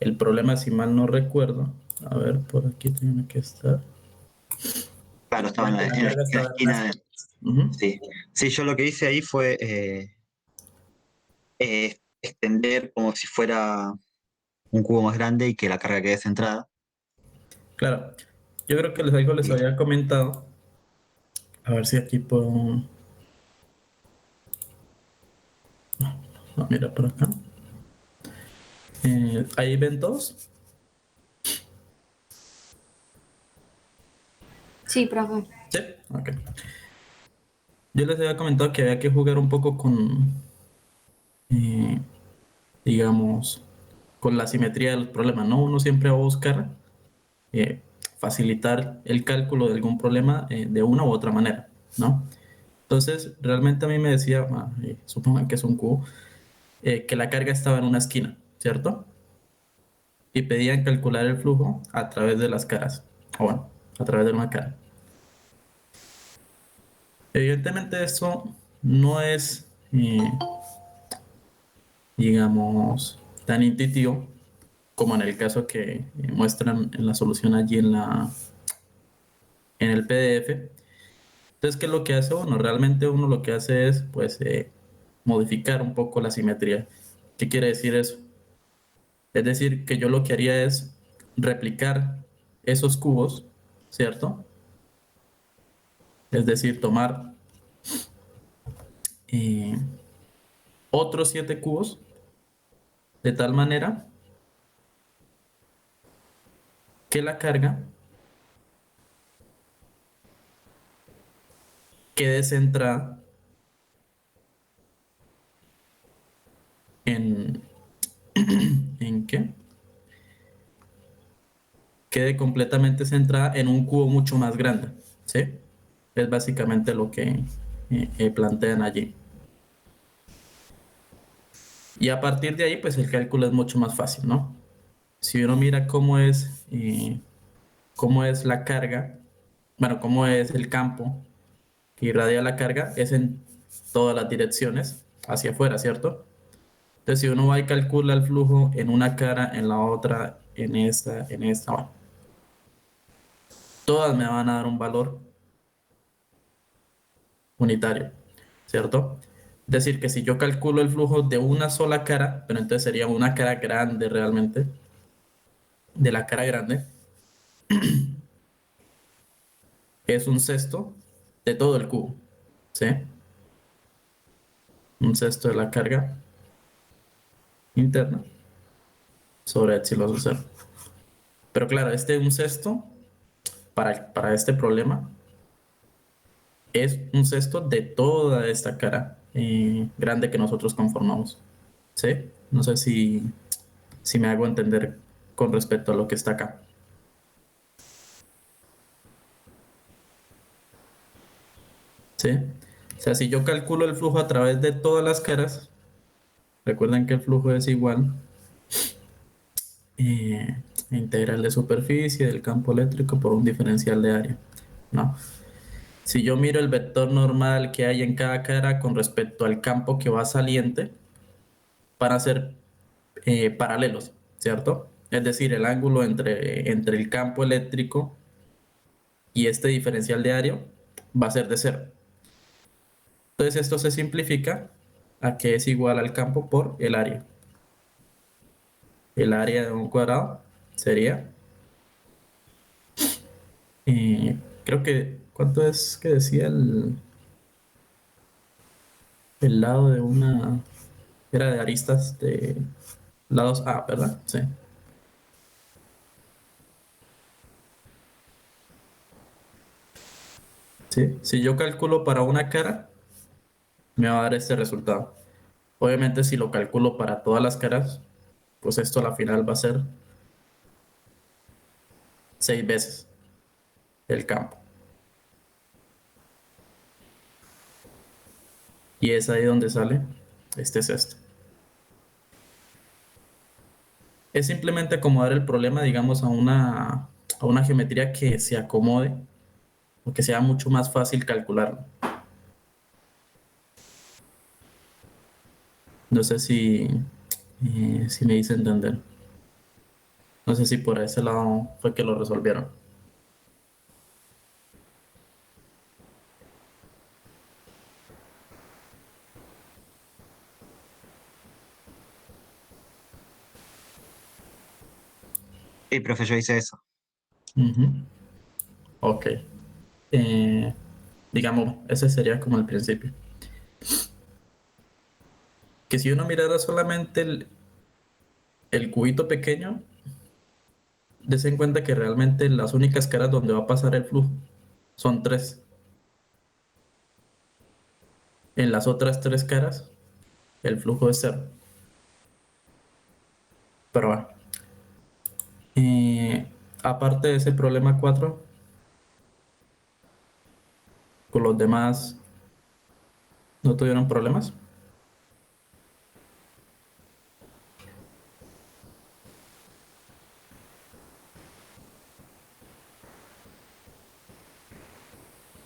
El problema, si mal no recuerdo, a ver, por aquí tiene que estar. Claro, estaba Era que la en carga la estaba en una esquina de... esquina. Ujú. Sí. Sí, yo lo que hice ahí fue extender como si fuera un cubo más grande y que la carga quede centrada. Claro, yo creo que algo les Y había comentado. A ver si aquí puedo. No, mira por acá. ¿Hay eventos? Sí, profe. Sí, ok. Yo les había comentado que había que jugar un poco con, eh, digamos, con la simetría de los problemas, ¿no? Uno siempre va a buscar eh, facilitar el cálculo de algún problema de una u otra manera, ¿no? Entonces, realmente a mí me decía, supongan que es un cubo, que la carga estaba en una esquina, ¿cierto? Y pedían calcular el flujo a través de las caras, o bueno, a través de una cara. Evidentemente esto no es, digamos, tan intuitivo como en el caso que muestran en la solución allí en el PDF. Entonces, ¿qué es lo que hace uno? Realmente uno lo que hace es, pues, modificar un poco la simetría. ¿Qué quiere decir eso? Es decir, que yo lo que haría es replicar esos cubos, ¿cierto? Es decir, tomar eh, otros 7 cubos de tal manera que la carga quede centrada en, ¿en qué? Quede completamente centrada en un cubo mucho más grande, ¿sí? Es básicamente lo que plantean allí. Y a partir de ahí, pues el cálculo es mucho más fácil, ¿no? Si uno mira cómo es la carga, bueno, cómo es el campo que irradia la carga, es en todas las direcciones hacia afuera, ¿cierto? Entonces, si uno va y calcula el flujo en una cara, en la otra, en esta, bueno, todas me van a dar un valor unitario, ¿cierto? Es decir, que si yo calculo el flujo de una sola cara, pero entonces sería una cara grande realmente, de la cara grande, es un sexto de todo el cubo, ¿sí? Un sexto de la carga interna sobre epsilon cero. Pero claro, un sexto para este problema es un sexto de toda esta cara grande que nosotros conformamos, ¿sí? No sé si me hago entender con respecto a lo que está acá, ¿sí? O sea, si yo calculo el flujo a través de todas las caras, recuerden que el flujo es igual integral de superficie del campo eléctrico por un diferencial de área, ¿no? Si yo miro el vector normal que hay en cada cara con respecto al campo que va saliente, van a ser paralelos, ¿cierto? Es decir, el ángulo entre el campo eléctrico y este diferencial de área va a ser de cero. Entonces esto se simplifica a que es igual al campo por el área. El área de un cuadrado sería, creo que, ¿cuánto es que decía el lado de una, era de aristas de lados A, ¿verdad? Sí. Sí. Si yo calculo para una cara, me va a dar este resultado. Obviamente, si lo calculo para todas las caras, pues esto a la final va a ser 6 veces el campo. Y es ahí donde sale este sexto. Es simplemente acomodar el problema, digamos, a una geometría que se acomode o que sea mucho más fácil calcularlo. No sé si me hice entender. No sé si por ese lado fue que lo resolvieron. Sí, profe, yo hice eso. Ujú. Ok. Eh, digamos, ese sería como el principio. Que si uno mirara solamente el cubito pequeño, des en cuenta que realmente las únicas caras donde va a pasar el flujo son tres. En las otras tres caras, el flujo es cero. Pero bueno, eh, aparte de ese problema 4 con los demás no tuvieron problemas.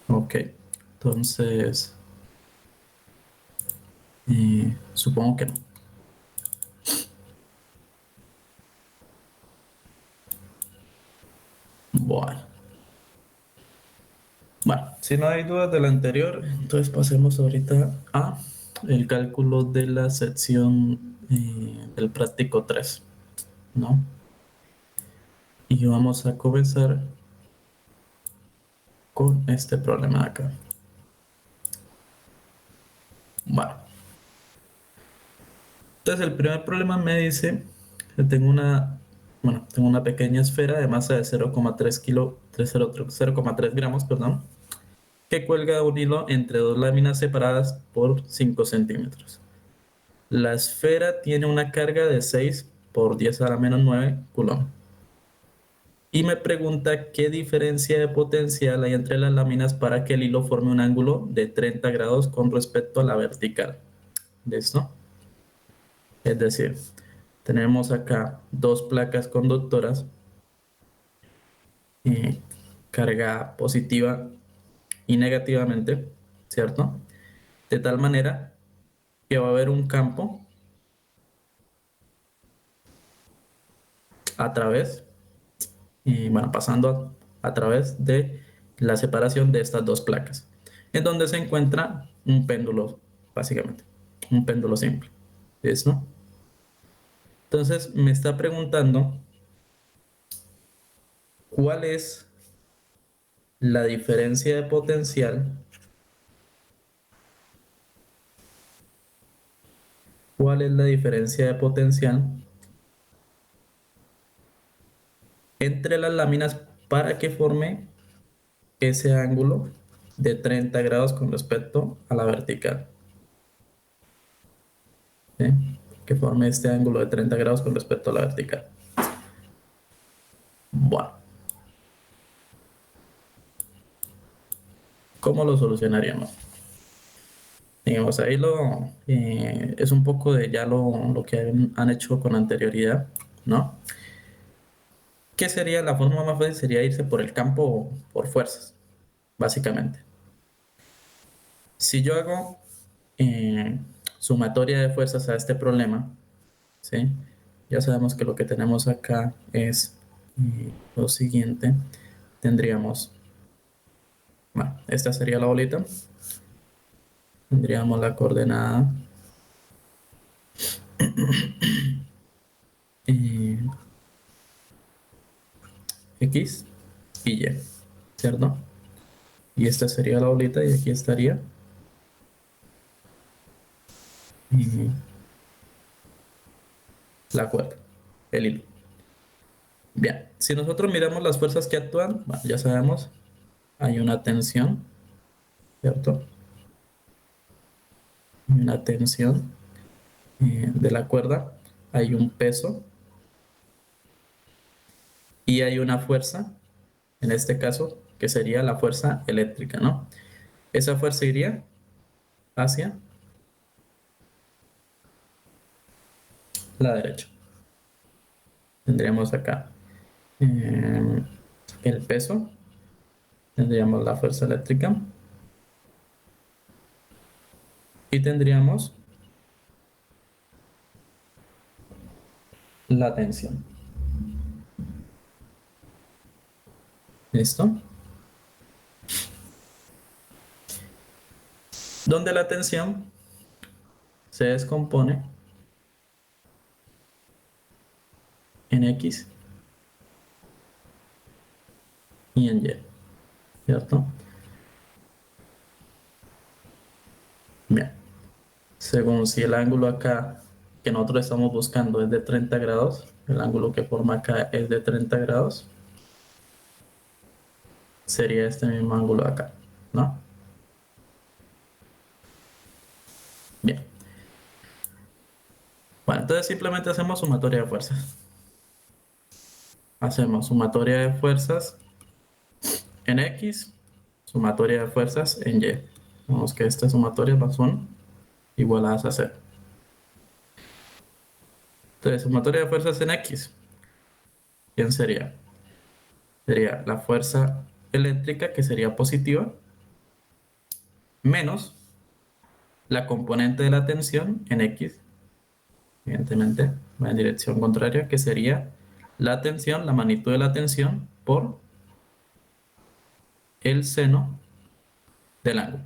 Ok, entonces supongo que no. Bueno, bueno, si no hay dudas del anterior, entonces pasemos ahorita a el cálculo de la sección del práctico 3, ¿no? Y vamos a comenzar con este problema de acá. Bueno, entonces el primer problema me dice que tengo una pequeña esfera de masa de 0,3 kilo, 0,3 gramos, perdón, que cuelga un hilo entre dos láminas separadas por 5 centímetros. La esfera tiene una carga de 6 por 10 a la menos 9 coulomb. Y me pregunta qué diferencia de potencial hay entre las láminas para que el hilo forme un ángulo de 30 grados con respecto a la vertical. ¿Listo? Es decir, tenemos acá dos placas conductoras, eh, carga positiva y negativamente, ¿cierto? De tal manera que va a haber un campo a través, bueno, pasando a través de la separación de estas dos placas, en donde se encuentra un péndulo, básicamente, un péndulo simple. ¿Listo? Entonces me está preguntando cuál es la diferencia de potencial, cuál es la diferencia de potencial entre las láminas para que forme ese ángulo de 30 grados con respecto a la vertical. ¿Sí? Que forme este ángulo de 30 grados con respecto a la vertical. Bueno, ¿cómo lo solucionaríamos? Digamos, ahí es un poco de ya lo que han hecho con anterioridad, ¿no? ¿Qué sería la forma más fácil? Sería irse por el campo por fuerzas, básicamente. Si yo hago eh, sumatoria de fuerzas a este problema, ¿sí? Ya sabemos que lo que tenemos acá es lo siguiente. Tendríamos, bueno, esta sería la bolita. Tendríamos la coordenada eh, X y Y, ¿cierto? Y esta sería la bolita y aquí estaría eh, la cuerda, el hilo. Bien, si nosotros miramos las fuerzas que actúan, bueno, ya sabemos, hay una tensión, ¿cierto? Hay una tensión de la cuerda, hay un peso y hay una fuerza, en este caso, que sería la fuerza eléctrica, ¿no? Esa fuerza iría hacia la derecha. Tendríamos acá eh, el peso, tendríamos la fuerza eléctrica y tendríamos la tensión. ¿Listo? Donde la tensión se descompone en X y en Y, ¿cierto? Bien, según si el ángulo acá que nosotros estamos buscando es de 30 grados, el ángulo que forma acá es de 30 grados, sería este mismo ángulo acá, ¿no? Bien, bueno, entonces simplemente hacemos sumatoria de fuerzas. Hacemos sumatoria de fuerzas en X, sumatoria de fuerzas en Y. Vemos que estas sumatorias son igualadas a cero. Entonces, sumatoria de fuerzas en X, ¿quién sería? Sería la fuerza eléctrica, que sería positiva, menos la componente de la tensión en X, evidentemente, va en dirección contraria, que sería la tensión, la magnitud de la tensión por el seno del ángulo.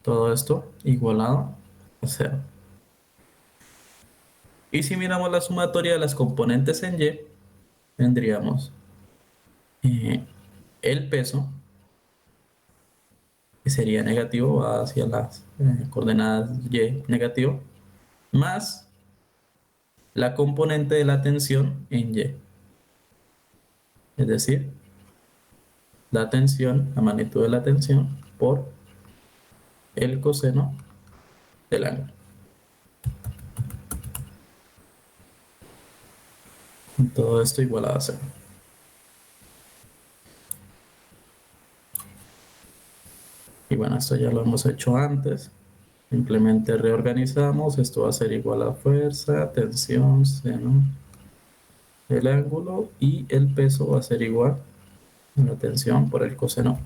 Todo esto igualado a cero. Y si miramos la sumatoria de las componentes en Y, tendríamos eh, el peso, que sería negativo, va hacia las coordenadas Y negativo, más la componente de la tensión en Y. Es decir, la tensión, la magnitud de la tensión por el coseno del ángulo. Todo esto igualado a cero. Y bueno, esto ya lo hemos hecho antes. Simplemente reorganizamos. Esto va a ser igual a fuerza, tensión, seno del ángulo, y el peso va a ser igual a la tensión por el coseno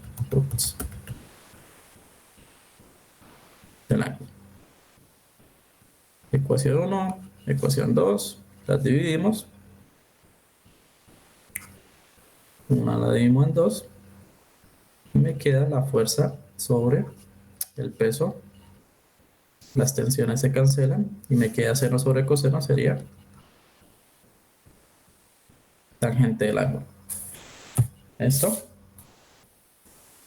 del ángulo. Ecuación 1, ecuación 2, las dividimos. Una la dividimos en 2 y me queda la fuerza sobre el peso. Las tensiones se cancelan y me queda seno sobre coseno, sería tangente del ángulo. ¿Esto?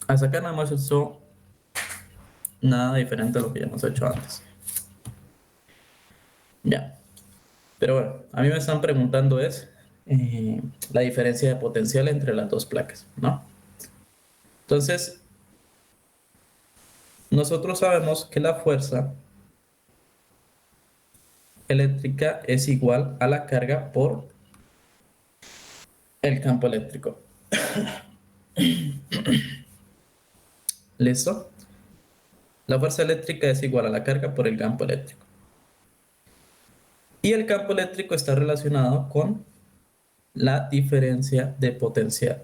Hasta acá no hemos hecho nada diferente a lo que ya hemos hecho antes. Ya. Pero bueno, a mí me están preguntando la diferencia de potencial entre las dos placas, ¿no? Entonces, nosotros sabemos que la fuerza eléctrica es igual a la carga por el campo eléctrico. ¿Listo? La fuerza eléctrica es igual a la carga por el campo eléctrico. Y el campo eléctrico está relacionado con la diferencia de potencial.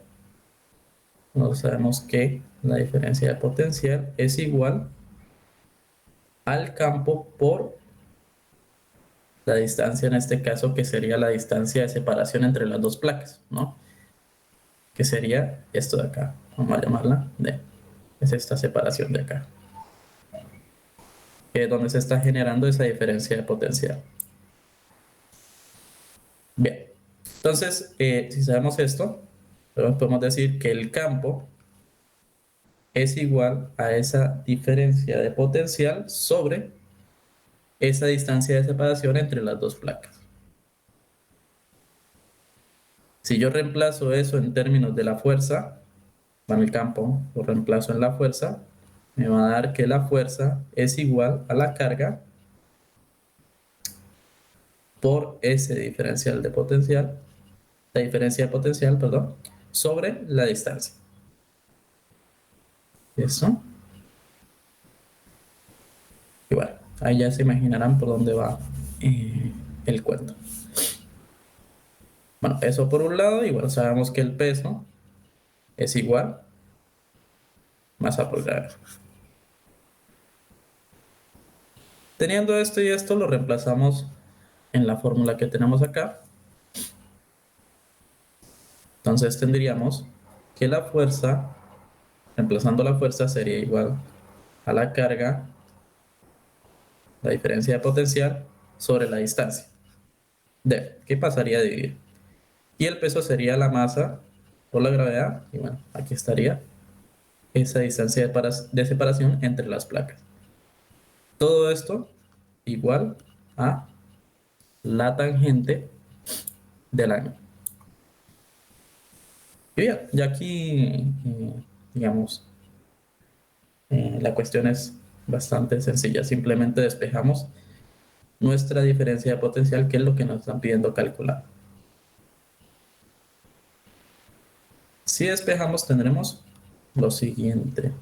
Nosotros sabemos que la diferencia de potencial es igual al campo por la distancia, en este caso, que sería la distancia de separación entre las dos placas, ¿no? Que sería esto de acá. Vamos a llamarla D. Es esta separación de acá, que es donde se está generando esa diferencia de potencial. Bien, entonces, si sabemos esto, podemos decir que el campo es igual a esa diferencia de potencial sobre esa distancia de separación entre las dos placas. Si yo reemplazo eso en términos de la fuerza, bueno, el campo lo reemplazo en la fuerza, me va a dar que la fuerza es igual a la carga por ese diferencial de potencial, la diferencia de potencial, perdón, sobre la distancia. ¿Eso? Y bueno, ahí ya se imaginarán por dónde va el cuento. Bueno, eso por un lado, y bueno, sabemos que el peso es igual masa por grado. Teniendo esto y esto, lo reemplazamos en la fórmula que tenemos acá. Entonces tendríamos que la fuerza, reemplazando la fuerza, sería igual a la carga, la diferencia de potencial, sobre la distancia. D, ¿qué pasaría a dividir? Y el peso sería la masa por la gravedad. Y bueno, aquí estaría esa distancia de separación entre las placas. Todo esto igual a la tangente del ángulo. Y bien, ya aquí, digamos, la cuestión es bastante sencilla. Simplemente despejamos nuestra diferencia de potencial, que es lo que nos están pidiendo calcular. Si despejamos, tendremos lo siguiente.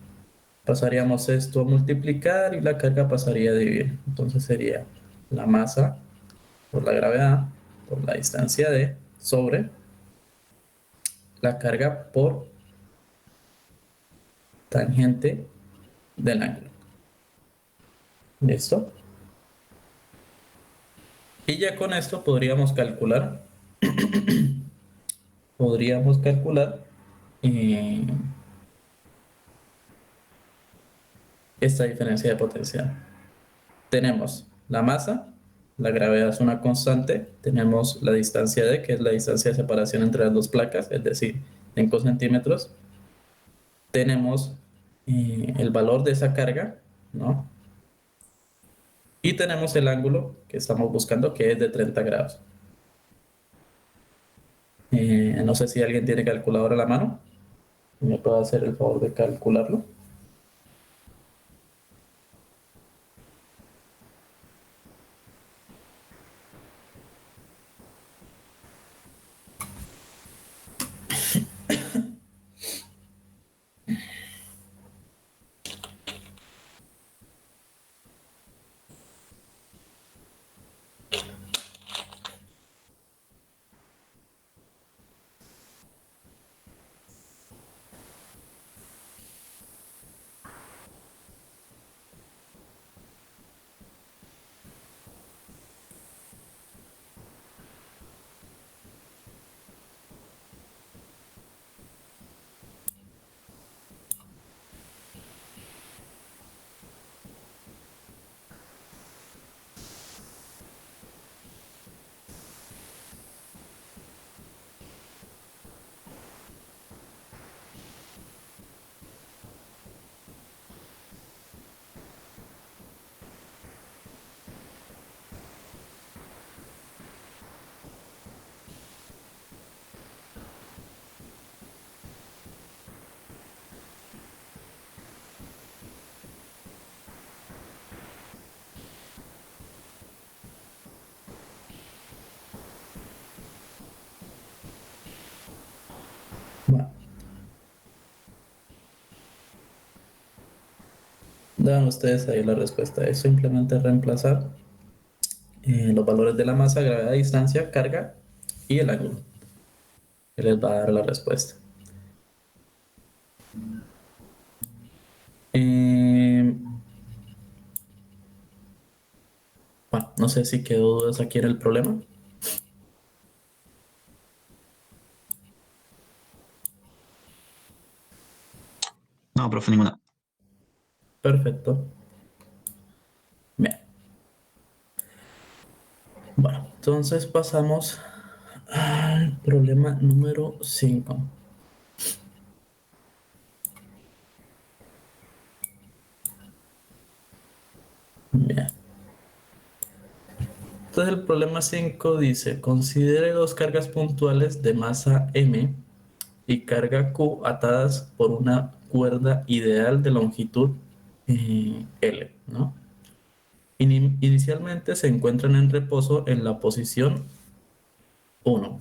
Pasaríamos esto a multiplicar y la carga pasaría a dividir. Entonces sería la masa por la gravedad por la distancia d sobre la carga por tangente del ángulo. ¿Listo? Y ya con esto podríamos calcular eh, esta diferencia de potencial. Tenemos la masa, la gravedad es una constante, tenemos la distancia d, que es la distancia de separación entre las dos placas, es decir, 5 centímetros. Tenemos el valor de esa carga, ¿no? Y tenemos el ángulo que estamos buscando, que es de 30 grados. No sé si alguien tiene calculadora a la mano. ¿Me puede hacer el favor de calcularlo? Bueno, dan ustedes ahí la respuesta. Es simplemente reemplazar los valores de la masa, gravedad, distancia, carga y el ángulo, que les va a dar la respuesta. Eh, bueno, no sé si quedó dudas aquí en el problema. No, profe, ninguna. Perfecto. Bien. Bueno, entonces pasamos al problema número 5. Bien. Entonces el problema 5 dice, considere dos cargas puntuales de masa M y carga Q atadas por una cuerda ideal de longitud L, ¿no? Inicialmente se encuentran en reposo en la posición 1,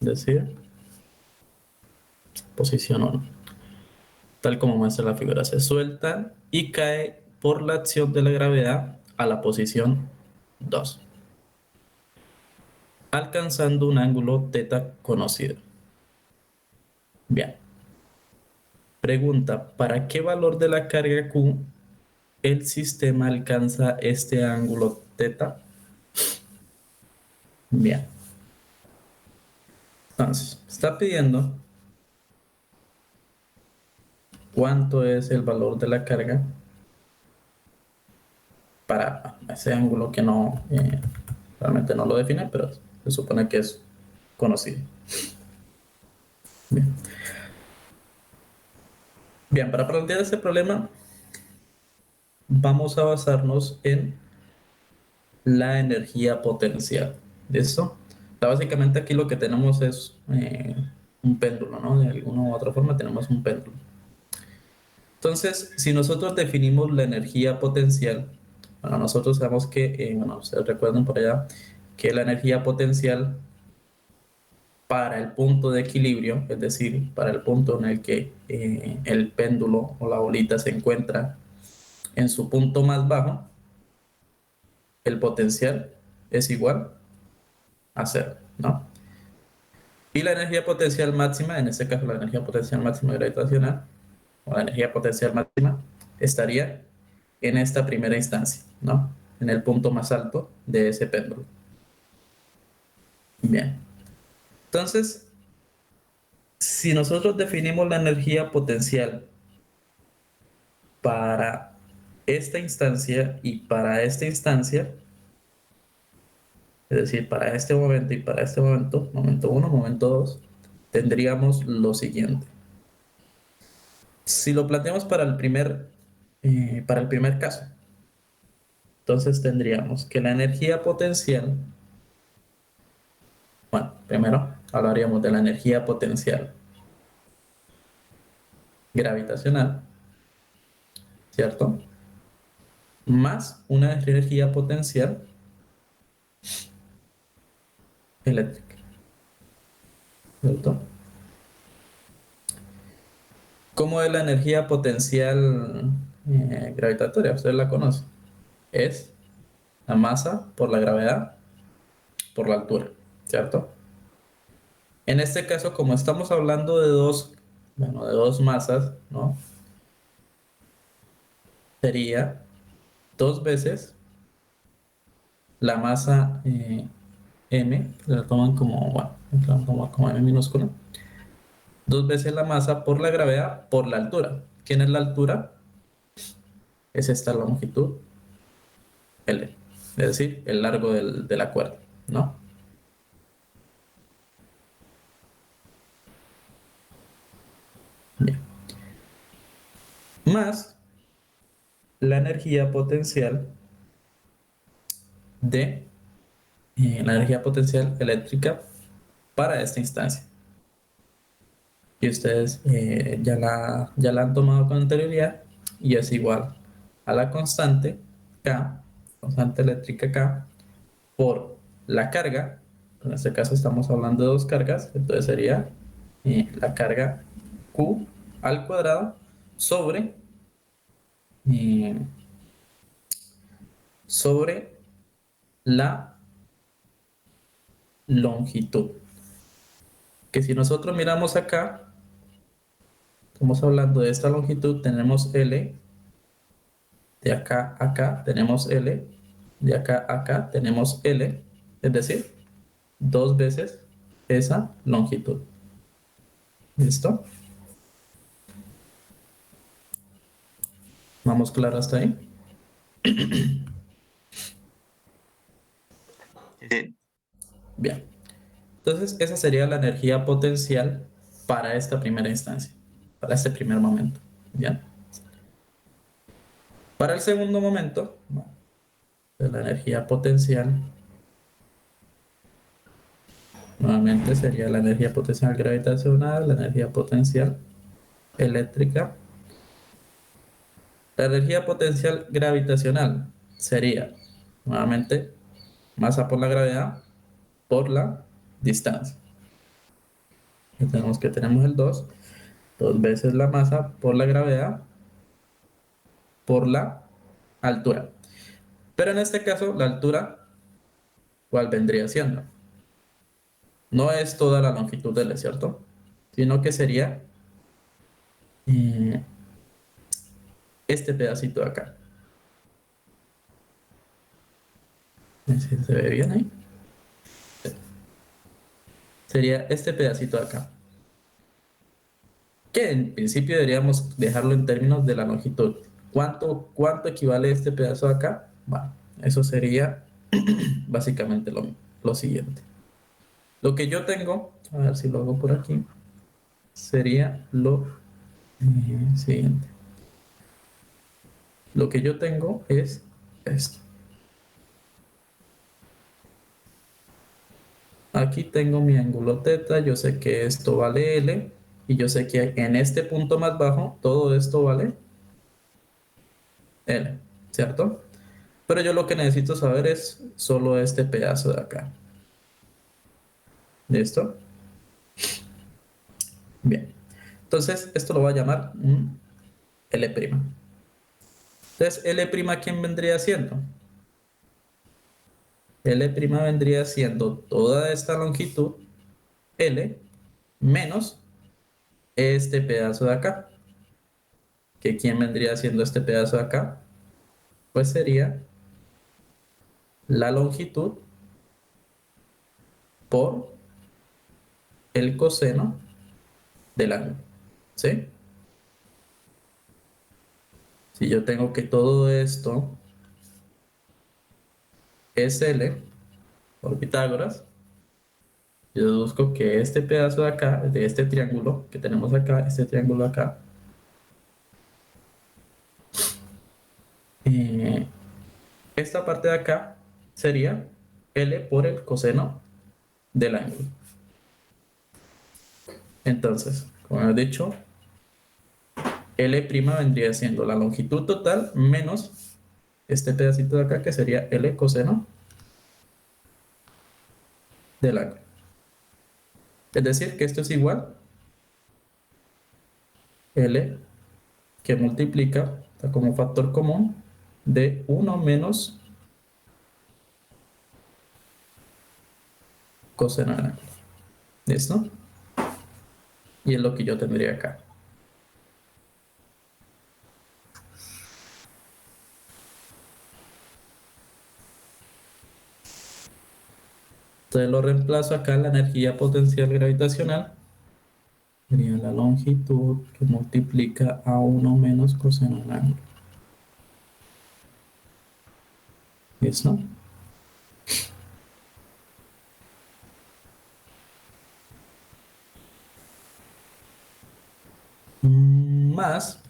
es decir, posición 1, tal como muestra la figura. Se suelta y cae por la acción de la gravedad a la posición 2, alcanzando un ángulo θ conocido. Bien. Pregunta, ¿para qué valor de la carga Q el sistema alcanza este ángulo θ? Bien. Entonces, está pidiendo cuánto es el valor de la carga para ese ángulo que no, realmente no lo define, pero se supone que es conocido. Bien, Bien, para plantear este problema vamos a basarnos en la energía potencial. ¿Listo? O sea, básicamente aquí lo que tenemos es un péndulo, ¿no? De alguna u otra forma tenemos un péndulo. Entonces, si nosotros definimos la energía potencial, bueno, nosotros sabemos que, bueno, ustedes recuerden por allá, que la energía potencial para el punto de equilibrio, es decir, para el punto en el que el péndulo o la bolita se encuentra en su punto más bajo, el potencial es igual a cero, ¿no? Y la energía potencial máxima, en este caso la energía potencial máxima gravitacional, o la energía potencial máxima, estaría en esta primera instancia, ¿no? En el punto más alto de ese péndulo. Bien. Entonces, si nosotros definimos la energía potencial para esta instancia y para esta instancia, es decir, para este momento y para este momento, momento uno, momento 2, tendríamos lo siguiente. Si lo planteamos para el primer caso, entonces tendríamos que la energía potencial, bueno, primero hablaríamos de la energía potencial gravitacional, ¿cierto? Más una energía potencial eléctrica, ¿cierto? ¿Cómo es la energía potencial gravitatoria? Usted la conoce. Es la masa por la gravedad por la altura, ¿cierto? En este caso, como estamos hablando de dos, bueno, de dos masas, ¿no? Sería dos veces la masa m, la toman como, bueno, la toman como m minúscula, dos veces la masa por la gravedad por la altura. ¿Quién es la altura? Es esta longitud L, es decir, el largo de la cuerda, ¿no? Bien. Más la energía potencial de la energía potencial eléctrica para esta instancia. Y ustedes ya la han tomado con anterioridad y es igual a la constante K, constante eléctrica K, por la carga. En este caso estamos hablando de dos cargas, entonces sería la carga Q al cuadrado sobre, eh, sobre la longitud. Que si nosotros miramos acá, estamos hablando de esta longitud, tenemos L, de acá a acá tenemos L, de acá a acá tenemos L, es decir, dos veces esa longitud. ¿Listo? ¿Vamos claro hasta ahí? Sí. Bien. Entonces, esa sería la energía potencial para esta primera instancia, para este primer momento. Bien. Para el segundo momento, bueno, de la energía potencial, nuevamente sería la energía potencial gravitacional, la energía potencial eléctrica. La energía potencial gravitacional sería, nuevamente, masa por la gravedad por la distancia. Y tenemos que tenemos el dos veces la masa por la gravedad por la altura. Pero en este caso, la altura, ¿cuál vendría siendo? No es toda la longitud del desierto, sino que sería eh, este pedacito de acá. Si se ve bien ahí. Sería este pedacito de acá. que en principio deberíamos dejarlo en términos de la longitud. ¿Cuánto equivale este pedazo de acá? Bueno, eso sería básicamente lo siguiente. Lo que yo tengo, a ver si lo hago por aquí, sería lo siguiente. Lo que yo tengo es esto. Aquí tengo mi ángulo teta, yo sé que esto vale L y yo sé que en este punto más bajo todo esto vale L, ¿cierto? Pero yo lo que necesito saber es solo este pedazo de acá. ¿Listo? Bien. Entonces, esto lo voy a llamar un L'. Entonces, L', ¿quién vendría siendo? L' vendría siendo toda esta longitud L menos este pedazo de acá. ¿Que quién vendría siendo este pedazo de acá? Pues sería la longitud por el coseno del ángulo. ¿Sí? Si yo tengo que todo esto es L por Pitágoras, yo deduzco que este pedazo de acá, de este triángulo que tenemos acá, este triángulo acá, eh, esta parte de acá sería L por el coseno del ángulo. Entonces, como he dicho, L' vendría siendo la longitud total menos este pedacito de acá que sería L coseno del ángulo. Es decir, que esto es igual L que multiplica como factor común de 1 menos coseno del ángulo. ¿Listo? Y es lo que yo tendría acá. Entonces lo reemplazo acá en la energía potencial gravitacional. Sería la longitud que multiplica a 1 menos coseno del ángulo. ¿Listo? Más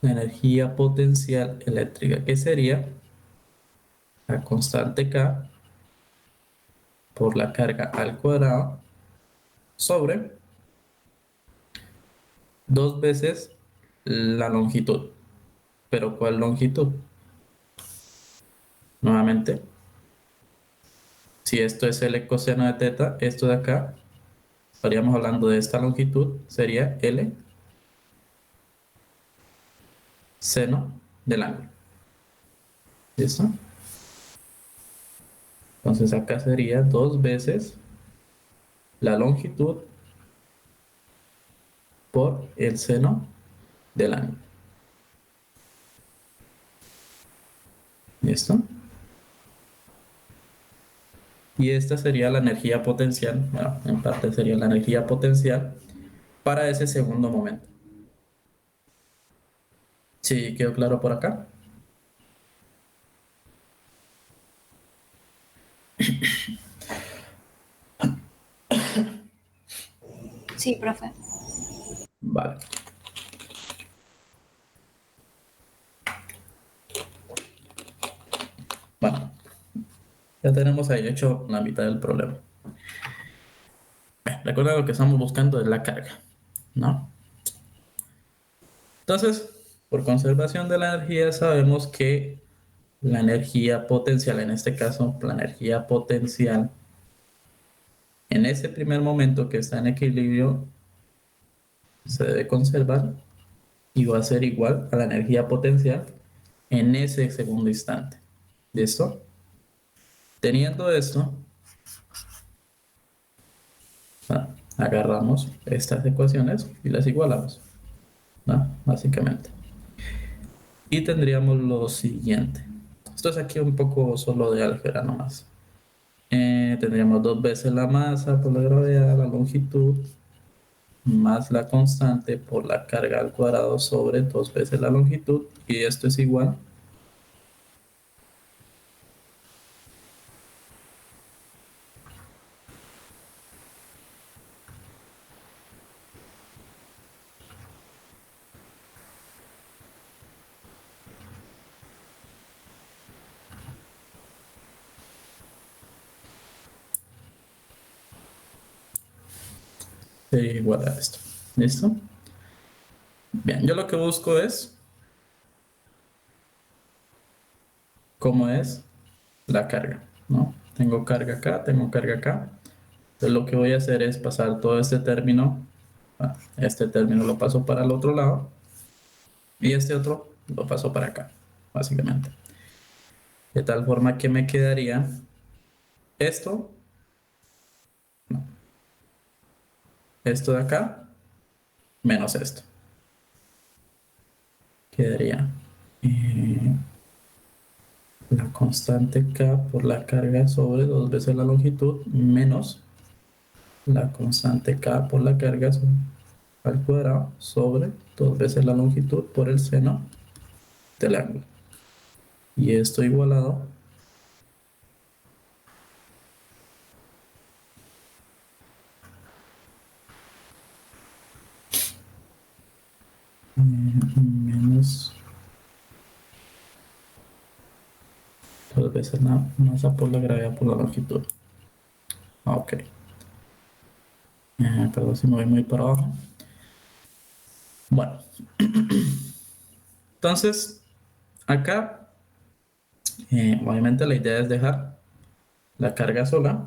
la energía potencial eléctrica, que sería la constante K por la carga al cuadrado sobre 2 veces la longitud. ¿Pero cuál longitud? Nuevamente, si esto es L coseno de teta, esto de acá, estaríamos hablando de esta longitud, sería L seno del ángulo. ¿Listo? Entonces acá sería 2 veces la longitud por el seno del ángulo. ¿Listo? Y esta sería la energía potencial, bueno, en parte sería la energía potencial para ese segundo momento. ¿Sí quedó claro por acá? Sí, profe. Vale. Bueno, ya tenemos ahí hecho la mitad del problema. Recuerda lo que estamos buscando es la carga, ¿no? Entonces, por conservación de la energía, sabemos que la energía potencial, en este caso, la energía potencial, en ese primer momento que está en equilibrio, se debe conservar y va a ser igual a la energía potencial en ese segundo instante. ¿Listo? Teniendo esto, agarramos estas ecuaciones y las igualamos, ¿no? Básicamente. Y tendríamos lo siguiente. Esto es aquí un poco solo de álgebra nomás. Tendríamos 2 veces la masa por la gravedad, la longitud, más la constante por la carga al cuadrado sobre 2 veces la longitud, y esto es igual sería igual a esto. ¿Listo? Bien, yo lo que busco es cómo es la carga, ¿no? Tengo carga acá, tengo carga acá. Entonces lo que voy a hacer es pasar todo este término lo paso para el otro lado y este otro lo paso para acá, básicamente. De tal forma que me quedaría esto, no, esto de acá, menos esto. Quedaría eh, la constante K por la carga sobre 2 veces la longitud menos la constante K por la carga al cuadrado sobre 2 veces la longitud por el seno del ángulo. Y esto igualado menos 2 veces la masa por la gravedad por la longitud. Ok. Perdón si me voy muy para abajo. Bueno, entonces acá obviamente la idea es dejar la carga sola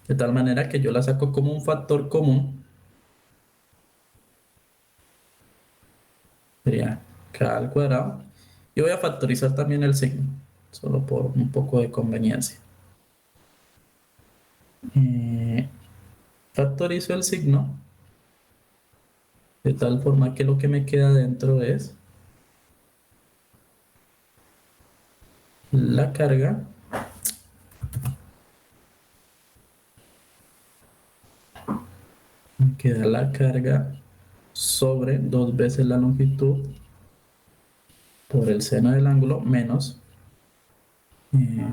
de tal manera que yo la saco como un factor común. Sería K al cuadrado. Y voy a factorizar también el signo, solo por un poco de conveniencia. Eh, Factorizo el signo de tal forma que lo que me queda dentro es la carga me queda la carga sobre 2 veces la longitud por el seno del ángulo menos, eh,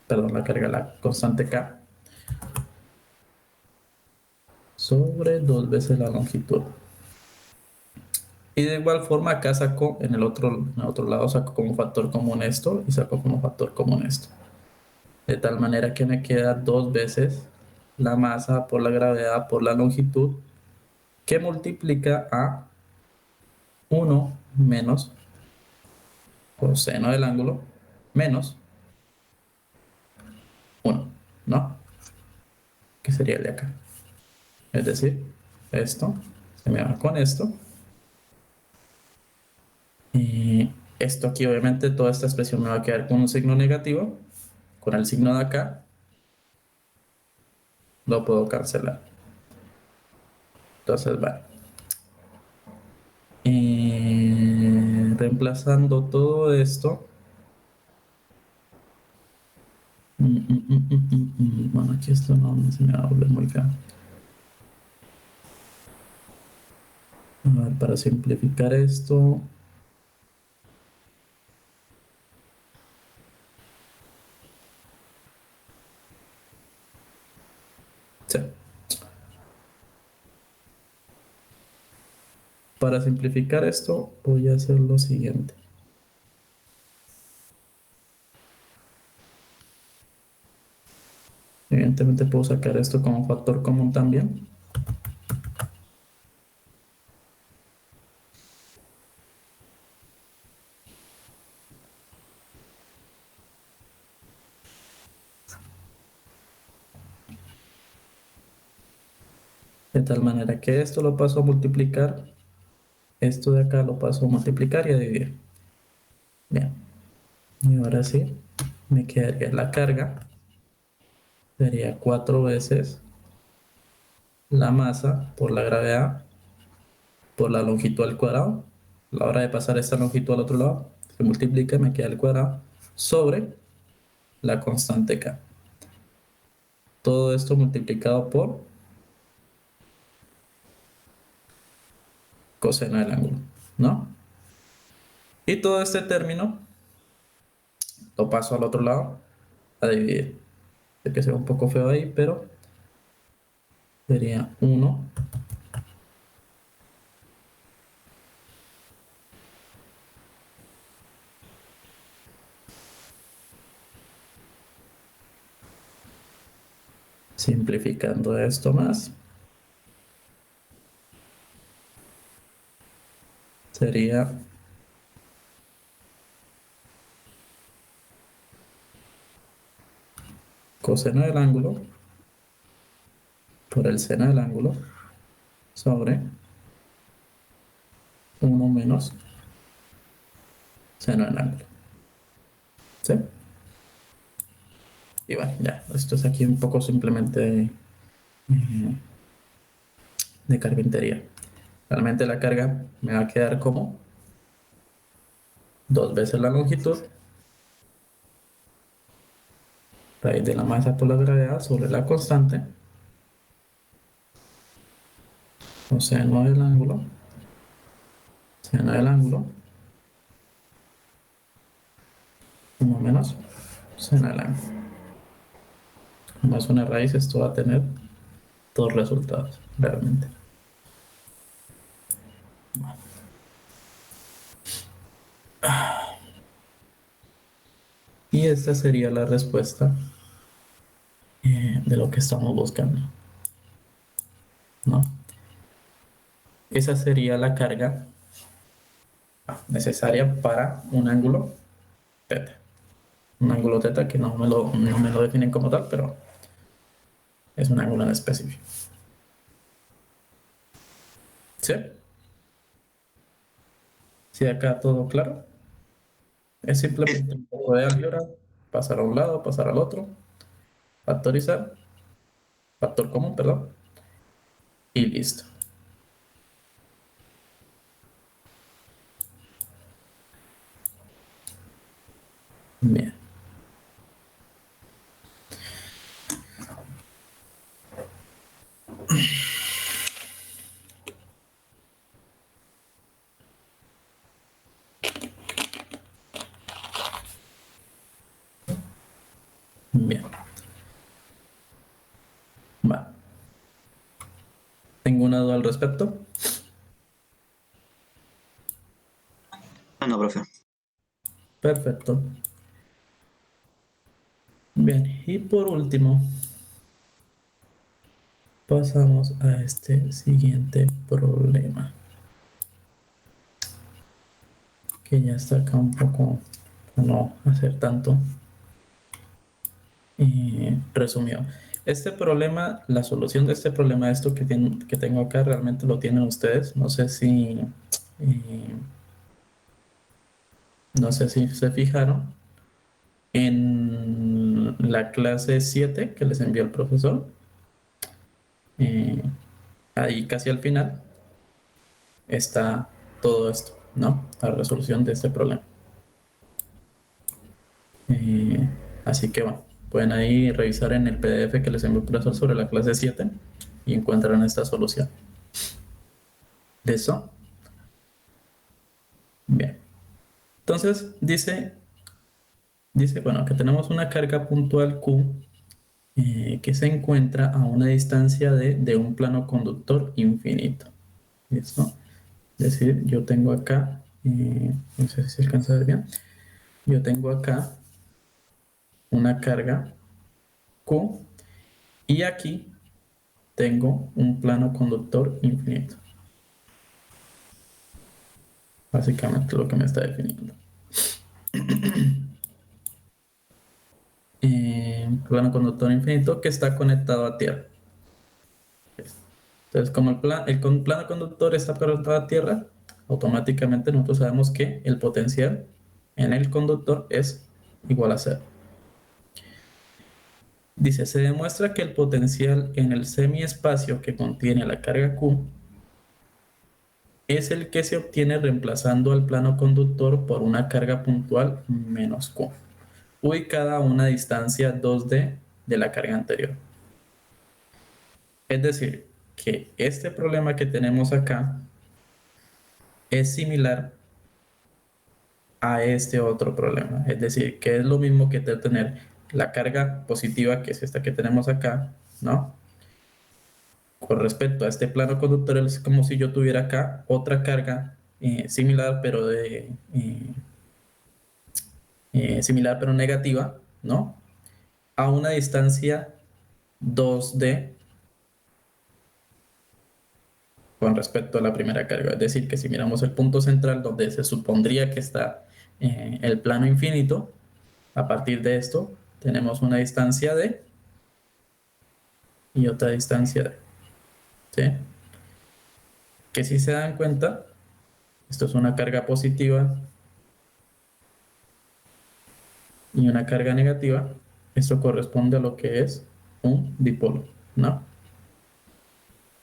perdón, la carga, la constante K sobre 2 veces la longitud. Y de igual forma acá saco, en el otro lado saco como factor común esto y saco como factor común esto. De tal manera que me queda 2 veces la masa por la gravedad por la longitud que multiplica a 1 menos coseno del ángulo menos 1, ¿no? Que sería el de acá. Es decir, esto se me va con esto. Y esto aquí, obviamente, toda esta expresión me va a quedar con un signo negativo. Con el signo de acá lo puedo cancelar. Entonces, vale. Reemplazando todo esto. Bueno, aquí esto no se me va a volver muy feo. A ver, para simplificar esto. Sí. Para simplificar esto, voy a hacer lo siguiente. Evidentemente puedo sacar esto como factor común también. De tal manera que esto lo paso a multiplicar, esto de acá lo paso a multiplicar y a dividir. Bien, y ahora sí, me quedaría la carga, sería 4 veces la masa por la gravedad por la longitud al cuadrado. A la hora de pasar esta longitud al otro lado, se multiplica, me queda el cuadrado, sobre la constante K. Todo esto multiplicado por coseno del ángulo, ¿no? Y todo este término lo paso al otro lado a dividir. Sé que se ve un poco feo ahí, pero sería 1 simplificando esto más. Sería coseno del ángulo por el seno del ángulo sobre 1 menos seno del ángulo. ¿Sí? Y bueno, ya, esto es aquí un poco simplemente de carpintería. Realmente la carga me va a quedar como 2 veces la longitud, raíz de la masa por la gravedad sobre la constante, o seno del ángulo, seno del ángulo, 1 menos seno del ángulo. Más una raíz, esto va a tener dos resultados, realmente. Y esta sería la respuesta de lo que estamos buscando, ¿no? Esa sería la carga necesaria para un ángulo θ. Un ángulo θ que no me lo definen como tal, pero es un ángulo en específico. ¿Sí? ¿Sí acá todo claro? Es simplemente un poco de álgebra, pasar a un lado, pasar al otro, factorizar, factor común, perdón, y listo. Bien. Bien. Va. ¿Tengo una duda al respecto? Ah, no, profe. Perfecto. Bien, y por último, pasamos a este siguiente problema, que ya está acá un poco, para no hacer tanto resumido. Este problema, la solución de este problema, esto que tengo acá, realmente lo tienen ustedes. No sé si se fijaron en la clase 7 que les envió el profesor. eh, Ahí casi al final está todo esto, ¿no? La resolución de este problema. Eh, Así que bueno, pueden ahí revisar en el PDF que les envió el profesor sobre la clase 7 y encuentran esta solución. ¿De eso? Bien. Entonces dice, bueno, que tenemos una carga puntual Q que se encuentra a una distancia de un plano conductor infinito. ¿Listo? Es decir, yo tengo acá, no sé si se alcanza a ver bien, yo tengo acá una carga Q y aquí tengo un plano conductor infinito. Básicamente lo que me está definiendo. Plano conductor infinito que está conectado a tierra. Entonces, como el plano conductor está conectado a tierra, automáticamente nosotros sabemos que el potencial en el conductor es igual a cero. Dice, se demuestra que el potencial en el semiespacio que contiene la carga Q es el que se obtiene reemplazando al plano conductor por una carga puntual menos Q, ubicada a una distancia 2D de la carga anterior. Es decir, que este problema que tenemos acá es similar a este otro problema. Es decir, que es lo mismo que tener la carga positiva, que es esta que tenemos acá, ¿no? Con respecto a este plano conductor, es como si yo tuviera acá otra carga similar, pero similar pero negativa, ¿no? A una distancia 2D con respecto a la primera carga. Es decir, que si miramos el punto central donde se supondría que está el plano infinito, a partir de esto tenemos una distancia D y otra distancia D. ¿Sí? Que si se dan cuenta, esto es una carga positiva y una carga negativa. Esto corresponde a lo que es un dipolo, ¿no?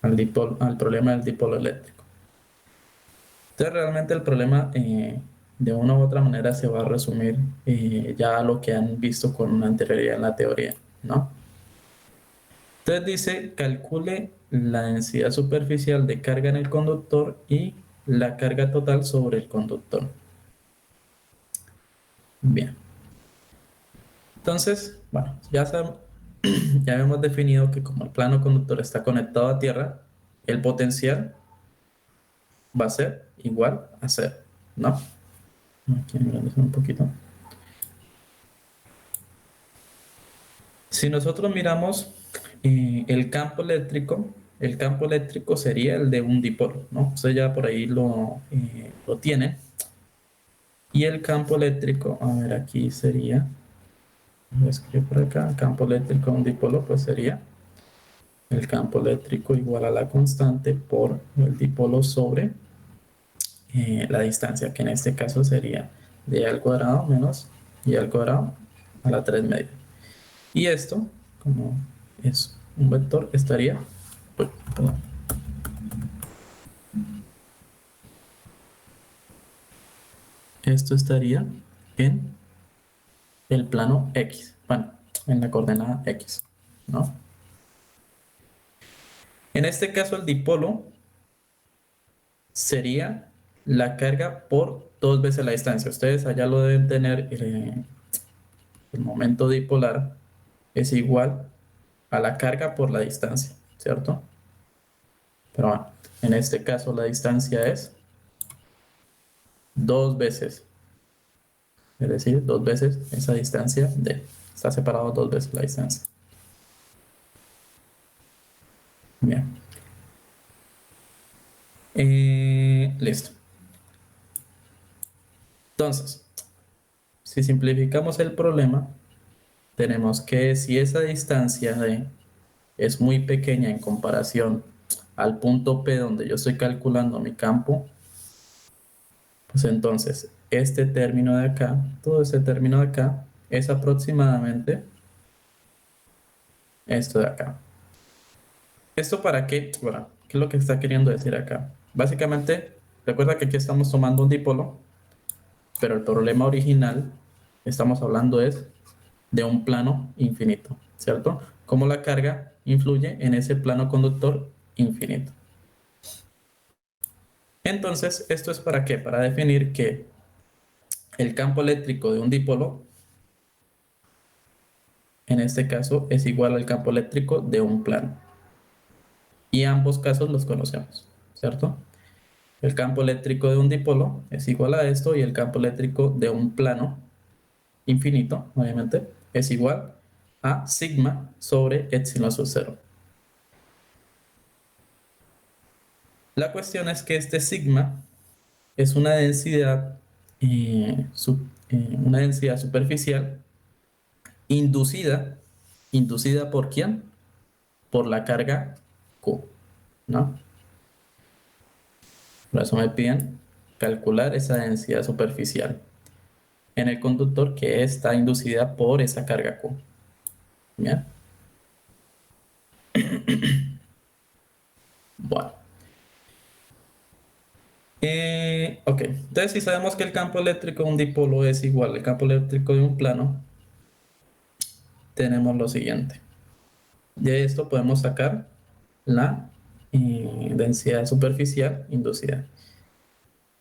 Al problema del dipolo eléctrico. Entonces realmente el problema de una u otra manera se va a resumir ya a lo que han visto con anterioridad en la teoría, ¿no? Entonces dice, calcule la densidad superficial de carga en el conductor y la carga total sobre el conductor. Bien. Entonces, bueno, ya hemos definido que como el plano conductor está conectado a tierra, el potencial va a ser igual a cero, ¿no? Aquí engrandecer un poquito. Si nosotros miramos el campo eléctrico sería el de un dipolo, ¿no? Usted ya por ahí lo tiene. Y el campo eléctrico, a ver, aquí sería, lo escribo por acá, campo eléctrico de un dipolo, pues sería el campo eléctrico igual a la constante por el dipolo sobre la distancia, que en este caso sería d al cuadrado menos y al cuadrado a la 3 media. Y esto, como es un vector, estaría, perdón, esto estaría en el plano X, bueno, en la coordenada X, ¿no? En este caso el dipolo sería la carga por 2 veces la distancia. Ustedes allá lo deben tener, el momento dipolar es igual a la carga por la distancia, ¿cierto? Pero bueno, en este caso la distancia es 2 veces, es decir, 2 veces esa distancia d. Está separado 2 veces la distancia. Bien. Listo. Entonces, si simplificamos el problema, tenemos que si esa distancia d es muy pequeña en comparación al punto P donde yo estoy calculando mi campo, pues entonces este término de acá, todo este término de acá, es aproximadamente esto de acá. ¿Esto para qué? Bueno, ¿qué es lo que está queriendo decir acá? Básicamente, recuerda que aquí estamos tomando un dipolo, pero el problema original, estamos hablando es de un plano infinito, ¿cierto? Cómo la carga influye en ese plano conductor infinito. Entonces, ¿esto es para qué? Para definir que el campo eléctrico de un dipolo, en este caso, es igual al campo eléctrico de un plano. Y ambos casos los conocemos, ¿cierto? El campo eléctrico de un dipolo es igual a esto y el campo eléctrico de un plano infinito, obviamente, es igual a sigma sobre epsilon sub 0. La cuestión es que este sigma es una densidad superficial inducida. ¿Inducida por quién? Por la carga Q, ¿no? Por eso me piden calcular esa densidad superficial en el conductor que está inducida por esa carga Q. ¿Bien? Bueno. Ok, entonces si sabemos que el campo eléctrico de un dipolo es igual al campo eléctrico de un plano, tenemos lo siguiente. De esto podemos sacar la densidad superficial inducida.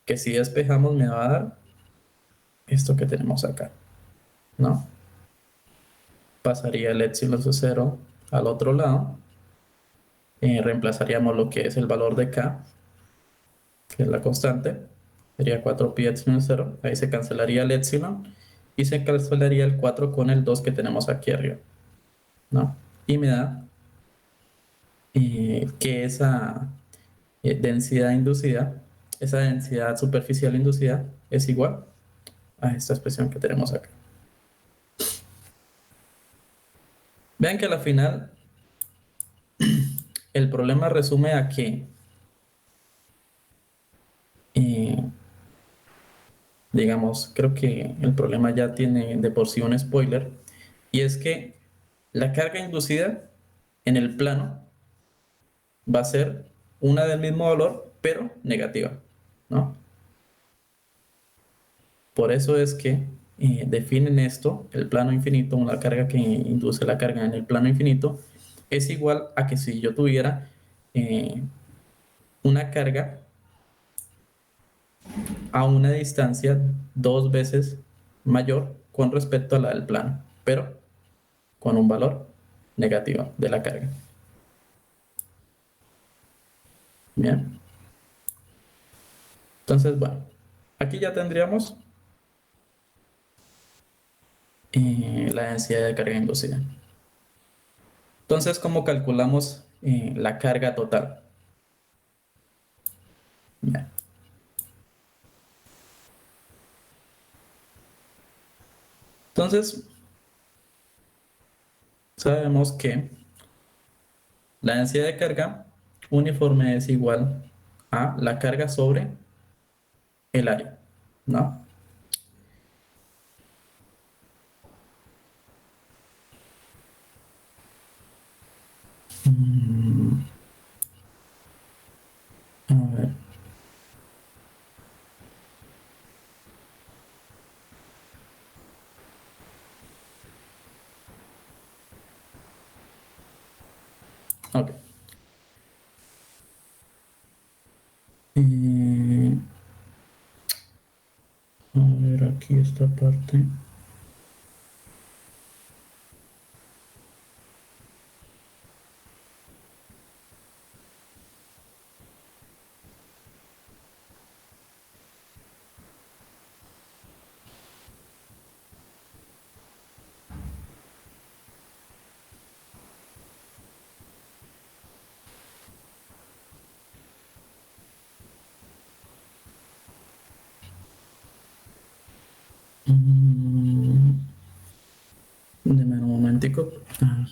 que si despejamos me va a dar esto que tenemos acá, ¿no? Pasaría el epsilon de 0 al otro lado, reemplazaríamos lo que es el valor de k, que es la constante, sería 4pi epsilon 0, ahí se cancelaría el epsilon y se cancelaría el 4 con el 2 que tenemos aquí arriba, ¿no? Y me da que esa densidad inducida, esa densidad superficial inducida es igual a esta expresión que tenemos acá. Vean que al final el problema resume a que, eh, digamos, creo que el problema ya tiene de por sí un spoiler, y es que la carga inducida en el plano va a ser una del mismo valor, pero negativa, ¿no? Por eso es que definen esto, el plano infinito, una carga que induce la carga en el plano infinito, es igual a que si yo tuviera eh, una carga a una distancia dos veces mayor con respecto a la del plano, pero con un valor negativo de la carga. Bien. Entonces, bueno, aquí ya tendríamos la densidad de carga inducida. Entonces, ¿cómo calculamos la carga total? Bien. Entonces, sabemos que la densidad de carga uniforme es igual a la carga sobre el área, ¿no? Mm, a ver. Ok. Eh, a ver, aquí esta parte. Mm, deme un momentico. Ah,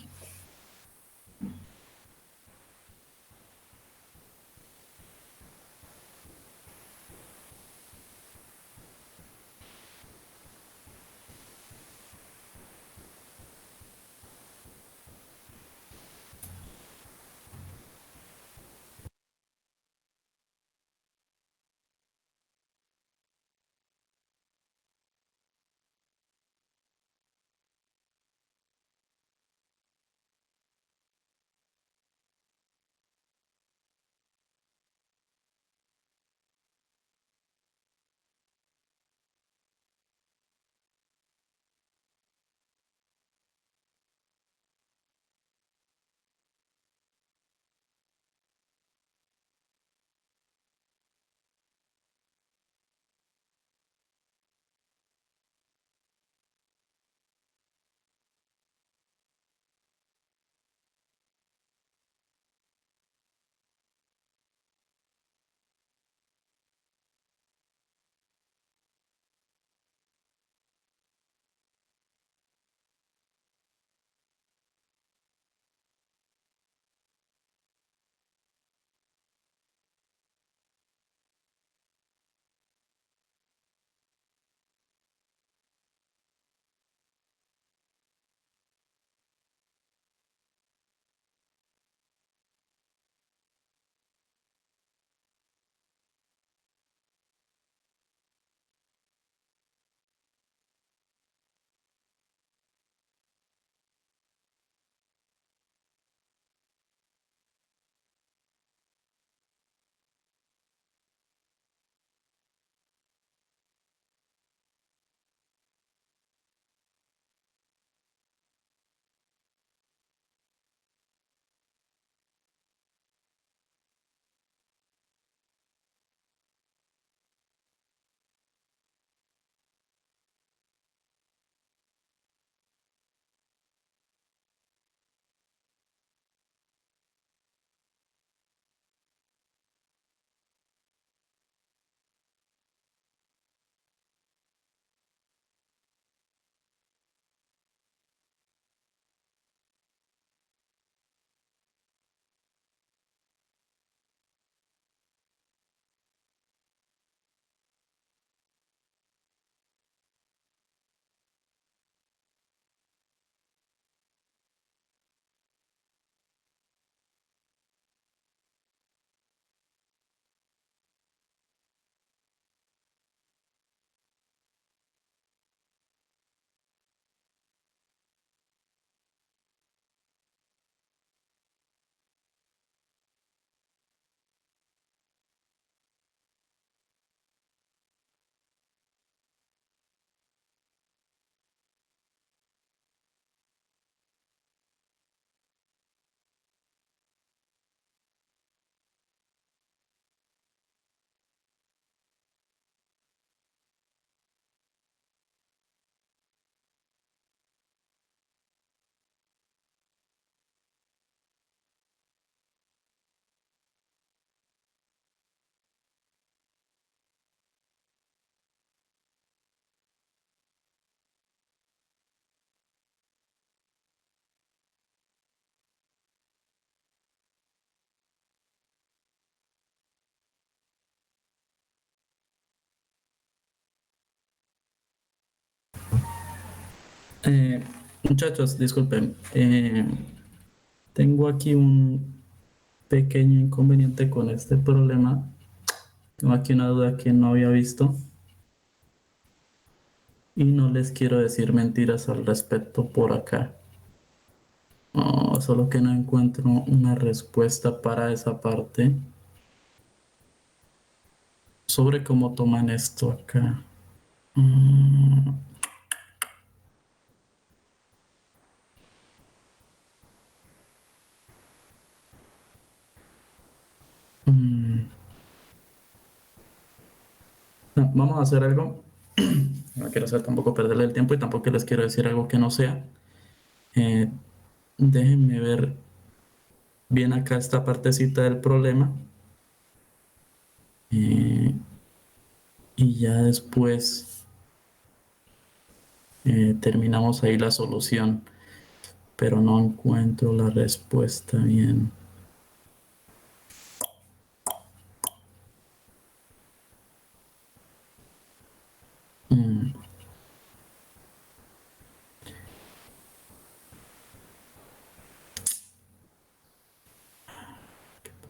Muchachos, disculpen. Tengo aquí un pequeño inconveniente con este problema. Tengo aquí una duda que no había visto y no les quiero decir mentiras al respecto por acá. Solo que no encuentro una respuesta para esa parte sobre cómo toman esto acá. Mm, mm. No, vamos a hacer algo. No quiero hacer tampoco perderle el tiempo y tampoco les quiero decir algo que no sea. Eh, Déjenme ver bien acá esta partecita del problema. eh, y ya después terminamos ahí la solución. Pero no encuentro la respuesta bien. Mm,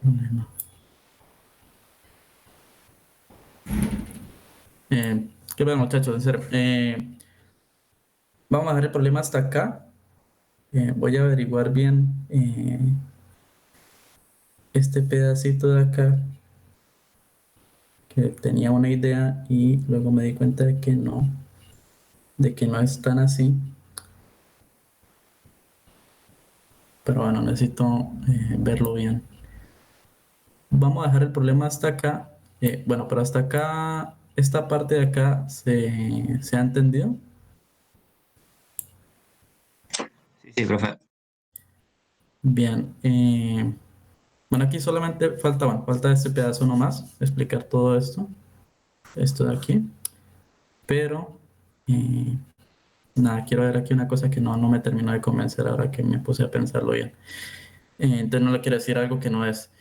problema. ¿Qué ver, muchachos? En serio. Vamos a dejar el problema hasta acá. Voy a averiguar bien este pedacito de acá, que tenía una idea y luego me di cuenta de que no es tan así. Pero bueno, necesito verlo bien. Vamos a dejar el problema hasta acá. Bueno, pero hasta acá, esta parte de acá se ha entendido. Sí, sí, profe. Bien. Bueno, aquí solamente falta, bueno, falta este pedazo nomás, explicar todo esto de aquí. Pero, eh, nada, quiero ver aquí una cosa que no me terminó de convencer ahora que me puse a pensarlo bien. Entonces no le quiero decir algo que no es.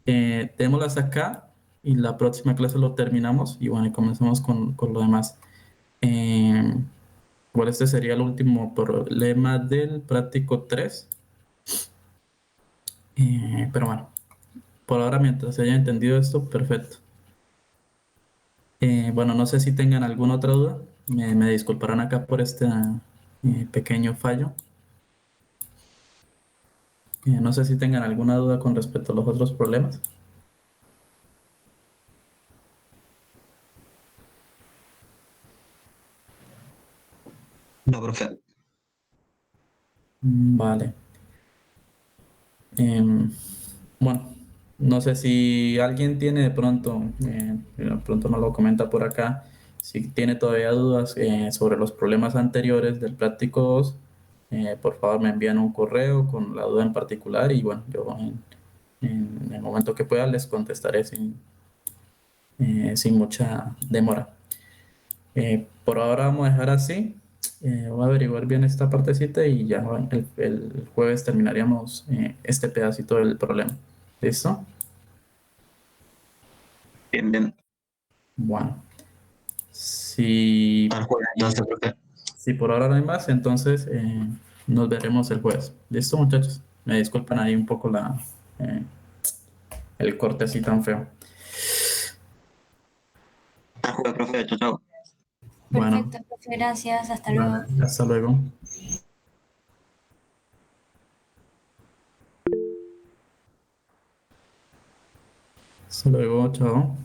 Démoslo hasta acá y la próxima clase lo terminamos y bueno, y comenzamos con lo demás. Eh, bueno, este sería el último problema del práctico 3. Pero bueno, por ahora mientras se haya entendido esto, perfecto. Bueno, no sé si tengan alguna otra duda. Me disculparán acá por este pequeño fallo. No sé si tengan alguna duda con respecto a los otros problemas. No, profe. Vale. Em, bueno, no sé si alguien tiene de pronto nos lo comenta por acá, si tiene todavía dudas sobre los problemas anteriores del práctico 2, por favor me envían un correo con la duda en particular y bueno, yo en el momento que pueda les contestaré sin mucha demora. Por ahora vamos a dejar así. Voy a averiguar bien esta partecita y ya bueno, el jueves terminaríamos este pedacito del problema. ¿Listo? Bien, bien. Bueno, si, Al jueves, entonces, profe. si por ahora no hay más, entonces nos veremos el jueves. ¿Listo, muchachos? Me disculpan ahí un poco eh, el corte así tan feo. Al jueves, profe. Chao, chao. Bueno, Perfecto, profe, gracias. Hasta vale, luego. hasta luego. Hasta luego, chao.